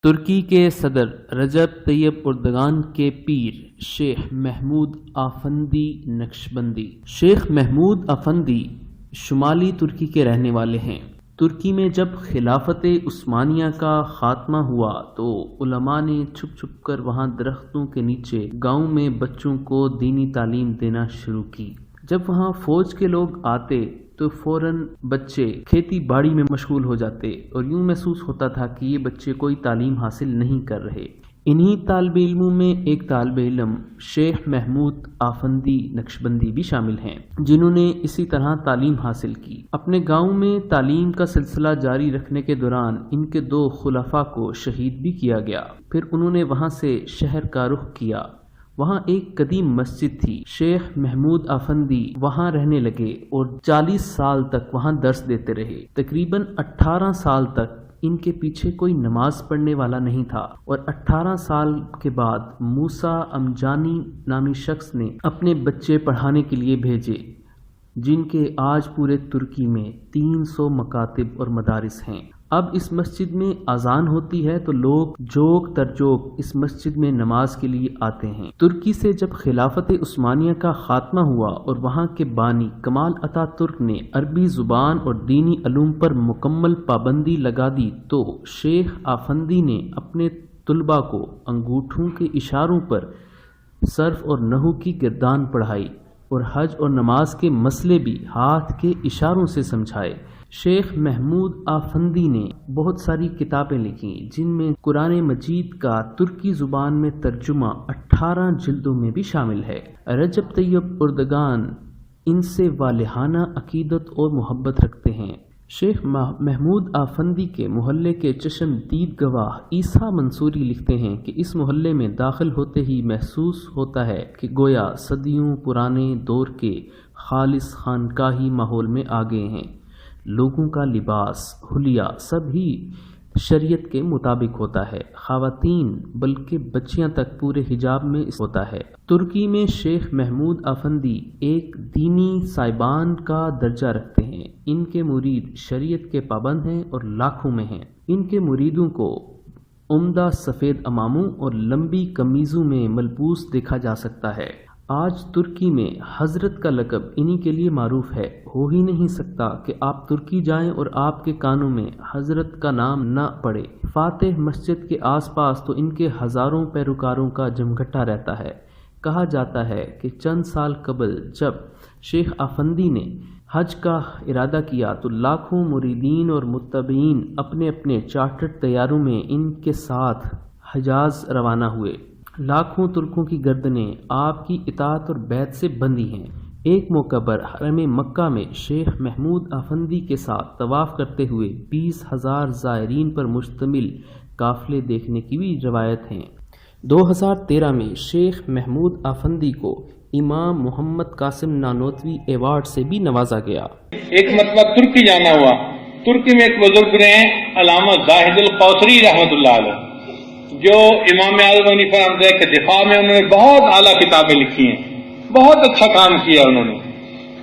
ترکی کے صدر رجب Tayyip Erdogan کے پیر شیخ محمود آفندی نقشبندی۔ شیخ محمود آفندی شمالی ترکی کے رہنے والے ہیں۔ ترکی میں جب خلافت عثمانیہ کا خاتمہ ہوا تو علماء نے چھپ چھپ کر وہاں درختوں کے نیچے گاؤں میں بچوں کو دینی تعلیم دینا شروع کی۔ جب وہاں فوج کے لوگ آتے تو فوراً بچے کھیتی باڑی میں مشغول ہو جاتے اور یوں محسوس ہوتا تھا کہ یہ بچے کوئی تعلیم حاصل نہیں کر رہے۔ انہی طالب علموں میں ایک طالب علم شیخ محمود آفندی نقشبندی بھی شامل ہیں، جنہوں نے اسی طرح تعلیم حاصل کی۔ اپنے گاؤں میں تعلیم کا سلسلہ جاری رکھنے کے دوران ان کے 2 خلفاء کو شہید بھی کیا گیا۔ پھر انہوں نے وہاں سے شہر کا رخ کیا۔ وہاں ایک قدیم مسجد تھی۔ شیخ محمود آفندی وہاں رہنے لگے اور 40 سال تک وہاں درس دیتے رہے۔ تقریباً 18 سال تک ان کے پیچھے کوئی نماز پڑھنے والا نہیں تھا، اور 18 سال کے بعد موسیٰ امجانی نامی شخص نے اپنے بچے پڑھانے کے لیے بھیجے، جن کے آج پورے ترکی میں 300 مکاتب اور مدارس ہیں۔ اب اس مسجد میں اذان ہوتی ہے تو لوگ جوق در جوق اس مسجد میں نماز کے لیے آتے ہیں۔ ترکی سے جب خلافت عثمانیہ کا خاتمہ ہوا اور وہاں کے بانی کمال اتا ترک نے عربی زبان اور دینی علوم پر مکمل پابندی لگا دی تو شیخ آفندی نے اپنے طلباء کو انگوٹھوں کے اشاروں پر صرف اور نحو کی گردان پڑھائی اور حج اور نماز کے مسئلے بھی ہاتھ کے اشاروں سے سمجھائے۔ شیخ محمود آفندی نے بہت ساری کتابیں لکھیں، جن میں قرآن مجید کا ترکی زبان میں ترجمہ 18 جلدوں میں بھی شامل ہے۔ رجب طیب اردگان ان سے والہانہ عقیدت اور محبت رکھتے ہیں۔ شیخ محمود آفندی کے محلے کے چشم دید گواہ عیسیٰ منصوری لکھتے ہیں کہ اس محلے میں داخل ہوتے ہی محسوس ہوتا ہے کہ گویا صدیوں پرانے دور کے خالص خانقاہی ماحول میں آ گئے ہیں۔ لوگوں کا لباس، حلیہ سب ہی شریعت کے مطابق ہوتا ہے، خواتین بلکہ بچیاں تک پورے حجاب میں ہوتا ہے۔ ترکی میں شیخ محمود آفندی ایک دینی صاحبان کا درجہ رکھتے ہیں۔ ان کے مرید شریعت کے پابند ہیں اور لاکھوں میں ہیں۔ ان کے مریدوں کو عمدہ سفید اماموں اور لمبی قمیضوں میں ملبوس دیکھا جا سکتا ہے۔ آج ترکی میں حضرت کا لقب انہی کے لیے معروف ہے۔ ہو ہی نہیں سکتا کہ آپ ترکی جائیں اور آپ کے کانوں میں حضرت کا نام نہ پڑے۔ فاتح مسجد کے آس پاس تو ان کے ہزاروں پیروکاروں کا جمگھٹا رہتا ہے۔ کہا جاتا ہے کہ چند سال قبل جب شیخ آفندی نے حج کا ارادہ کیا تو لاکھوں مریدین اور متبعین اپنے اپنے چارٹرڈ طیاروں میں ان کے ساتھ حجاز روانہ ہوئے۔ لاکھوں ترکوں کی گردنیں آپ کی اطاعت اور بیعت سے بندھی ہیں۔ ایک موقع پر حرم مکہ میں شیخ محمود آفندی کے ساتھ طواف کرتے ہوئے 20,000 زائرین پر مشتمل قافلے دیکھنے کی بھی روایت ہے۔ 2013 میں شیخ محمود آفندی کو امام محمد قاسم نانوتوی ایوارڈ سے بھی نوازا گیا۔ ایک مرتبہ ترکی جانا ہوا۔ ترکی میں ایک بزرگ رہے ہیں علامہ زاہد القوثری رحمۃ اللہ علیہ، جو امام اعظم حنیفہ رحمۃ اللہ کے دفاع میں انہوں نے بہت اعلیٰ کتابیں لکھی ہیں، بہت اچھا کام کیا انہوں نے،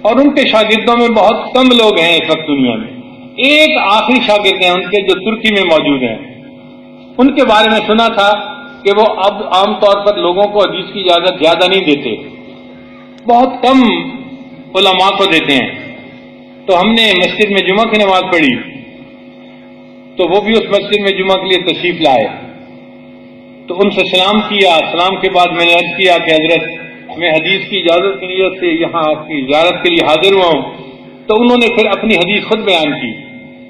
اور ان کے شاگردوں میں بہت کم لوگ ہیں اس وقت دنیا میں۔ ایک آخری شاگرد ہیں ان کے جو ترکی میں موجود ہیں۔ ان کے بارے میں سنا تھا کہ وہ اب عام طور پر لوگوں کو حدیث کی اجازت زیادہ نہیں دیتے، بہت کم علماء کو دیتے ہیں۔ تو ہم نے مسجد میں جمعہ کی نماز پڑھی تو وہ بھی اس مسجد میں جمعہ کے لیے تشریف لائے، تو ان سے سلام کیا۔ سلام کے بعد میں نے عرض کیا کہ حضرت میں حدیث کی اجازت کی نیت سے یہاں آپ کی زیارت کے لیے حاضر ہوا ہوں۔ تو انہوں نے پھر اپنی حدیث خود بیان کی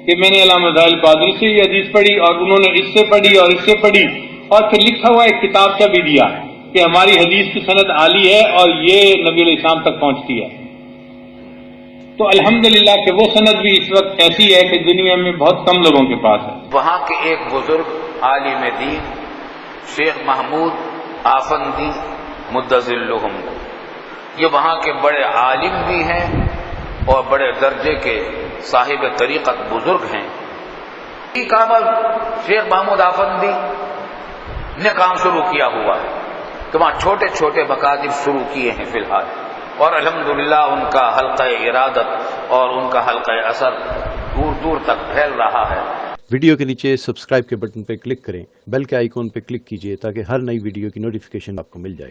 کہ میں نے علامہ زاہد القادری سے یہ حدیث پڑھی اور انہوں نے اس سے پڑھی اور اس سے پڑھی، اور پھر لکھا ہوا ایک کتابچہ بھی دیا کہ ہماری حدیث کی سند عالی ہے اور یہ نبی علیہ السلام تک پہنچتی ہے۔ تو الحمدللہ کہ وہ سند بھی اس وقت ایسی ہے کہ دنیا میں بہت کم لوگوں کے پاس ہے۔ وہاں کے ایک بزرگ عالم دین شیخ محمود آفندی مدظلہم، یہ وہاں کے بڑے عالم بھی ہیں اور بڑے درجے کے صاحب طریقت بزرگ ہیں۔ کامل شیخ محمود آفندی نے کام شروع کیا ہوا ہے کہ وہاں چھوٹے چھوٹے مکاتب شروع کیے ہیں فی الحال، اور الحمدللہ ان کا حلقہ ارادت اور ان کا حلقہ اثر دور دور تک پھیل رہا ہے۔ ویڈیو کے نیچے سبسکرائب کے بٹن پہ کلک کریں، بیل کے آئیکن پہ کلک کیجئے تاکہ ہر نئی ویڈیو کی نوٹیفیکیشن آپ کو مل جائے۔